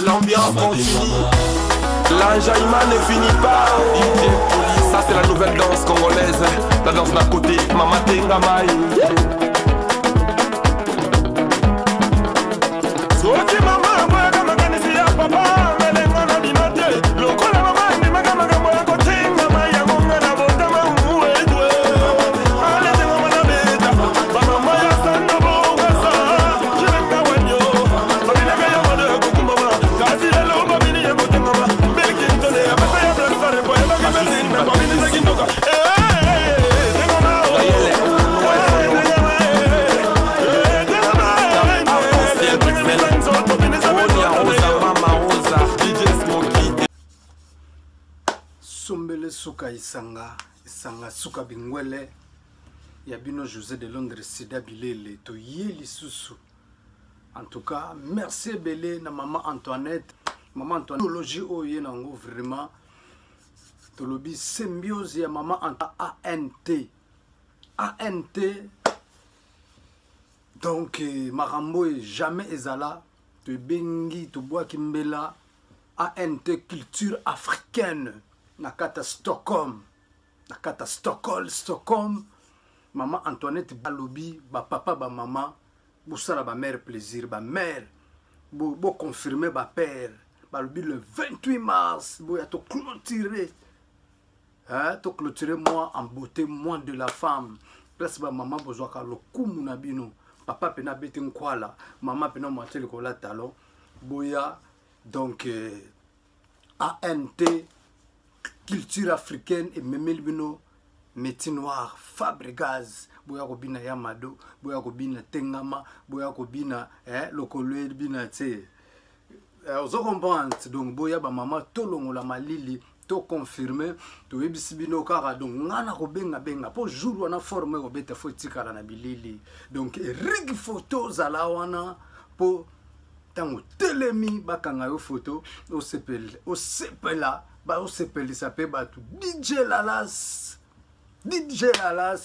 L'ambiance continue. L'enjaillement ne finit pas. Ça c'est la nouvelle danse congolaise. La danse d'à côté, Mama Tenga Mai. Soki mama boya makanisi ya papa melenga na binate. Lokola mama ni maga boya kotenga mai ya monga na botama muedwe. Ale te mama na beta. Mama ya sanda bonga sa. Chilenga wanyo. Babina ga ya mode kukumba. Kasi lelo babini ya kotenga ma. Belki ntole ya bata ya black star boya baga benzin na babini za kindoka. Sombele suka isanga suka bingwele ya bino José de Londres Sida Bilele to yeli susu. En tout cas, merci belé na maman Antoinette logi oye nango vraiment to lobi symbiose ya maman ANT donc marambo jamais ezala to bengi to bois kimbela ANT culture africaine. Nakata Stockholm, Stockholm, maman Antoinette balobi, ba papa ba maman, boussala ba mère plaisir, ba mère, bo confirmer ba père, balobi le 28 mars, bo ya to clôturer, moi en beauté, moi de la femme, place ba maman bozwaka lo kumu na bino, papa pena bete nkwala, maman pena moitié le kola talon, boya donc ANT culture africaine et memel bino métier noir Fabregas boya ko bina Yamado boya ko bina Tengama boya ko bina lokolo bina tse ozo comprendre donc boya ba mama tolongo la malili to confirmer to ebisi bino kaka donc ngana ko benga po jour wana forme ko beta fotika na bilili donc rig photo zala wana po tango telemi bakanga yo photo o sepela ba o sepeli sape batu DJ Lalas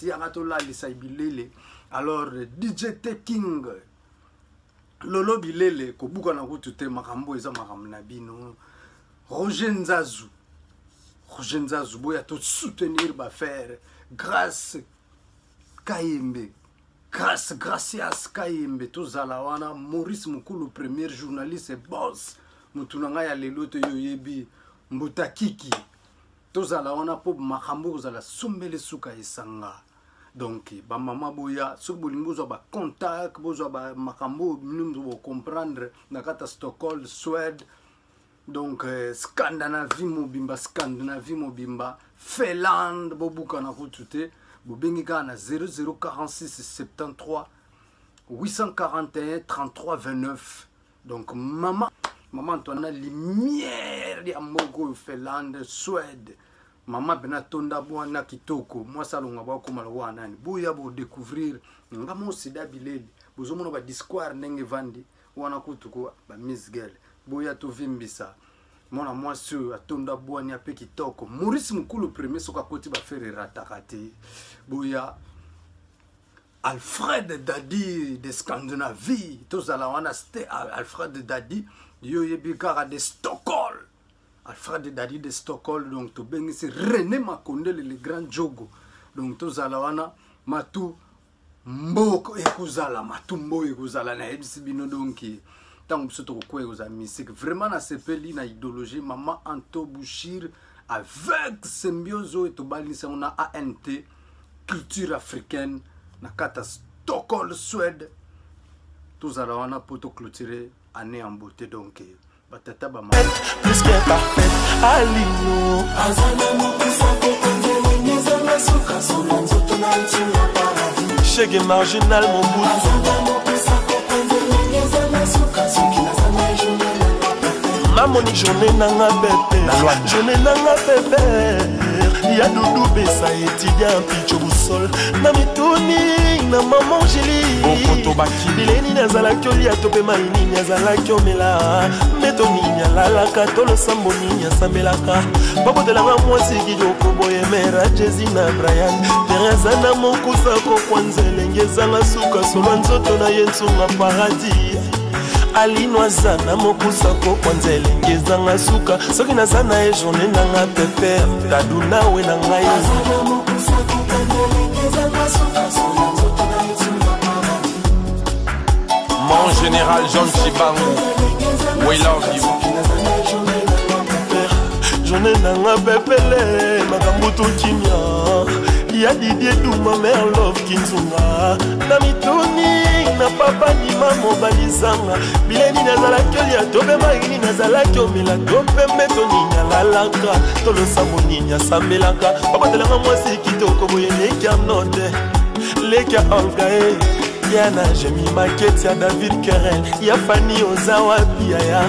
yanga la lisa bilele alors DJ T-King Lolo Bilele ko buka na kutute makambo eza makambo na bino Roger Nzazu boya to soutenir ba faire grâce Kayembe gracias Kayembe to zalawana Maurice Mukulu premier journaliste et boss mutunanga ya lelo to yoyebi Mbuta Kiki tozala wana po makambo kozala sombele suka isanga donc ba mama boya so bolingo zo ba contact bozo ba makambo minimum bo comprendre na kata Stockholm Suède donc Scandinavie mobimba Finlande bobuka na kutute bobengika na 0046 73 841 33 29 donc maman Antoine lumière de Amogo Finlande Suède maman bena tonda bwana kitoko moi salonga ba ko malwa nani boya bo découvrir ngamo Sida Bilele bozo mona ba discours ndenge vandi wana kutuko ba Miss Girl boya to vimbisa mona moi sur atonda bwana pe kitoko Maurice Mukulu premier soka koti ba faire ratakate boya Alfred Dadi de Scandinavie tozala wana c'était Alfred Dadi yo yebikara de Stockholm Alfred Dadi de Stockholm donc to bengi c'est René Makonde le grand jogo donc tozala wana matu mboko ekuzala matumbo ekuzala na ebisi bino donc tango biso to ko ekuza musique vraiment na sepeli na idéologie maman Anto Bouchir avec symbiose et to balisa on a ANT culture africaine na kata Stockholm Suède tozala wana poto clôturer année en beauté donc batata ba plus que parfait alino chege marginal mon bout mamoni journée nanga bébé ya doudou besa étudiant picho boussol na mituni na maman Julie bileni nazalaki olia to mpe mai nini azalaki omela mbeto nini alalaka to losambo nini asambelaka babotelanga mwasi kitoko boye mera jesi na brian tereza na mokusa kokwa nzela elenge ezanga suka solwa nzoto na ye nsunga paradis alinoaza na mokusa kokwa nzela elenge ezanga suka soki naza na ye journe nanga pepe tadu nawe na ngai Mon général John Chibangu, we love you. Journée nanga pepele makambutu kimia ya Didier Duma mère love kinzunga na mitoni na papa ni mamo balizanga bileni nazalaki olia tobe maini nazalaki omela tope metoni nalalaka tolosambo nini asambelaka babatelanga mwasi kitoko boye lekia note lekia olgae yana jemi maketi ya David Kerel ya Fanny Ozawa Piaya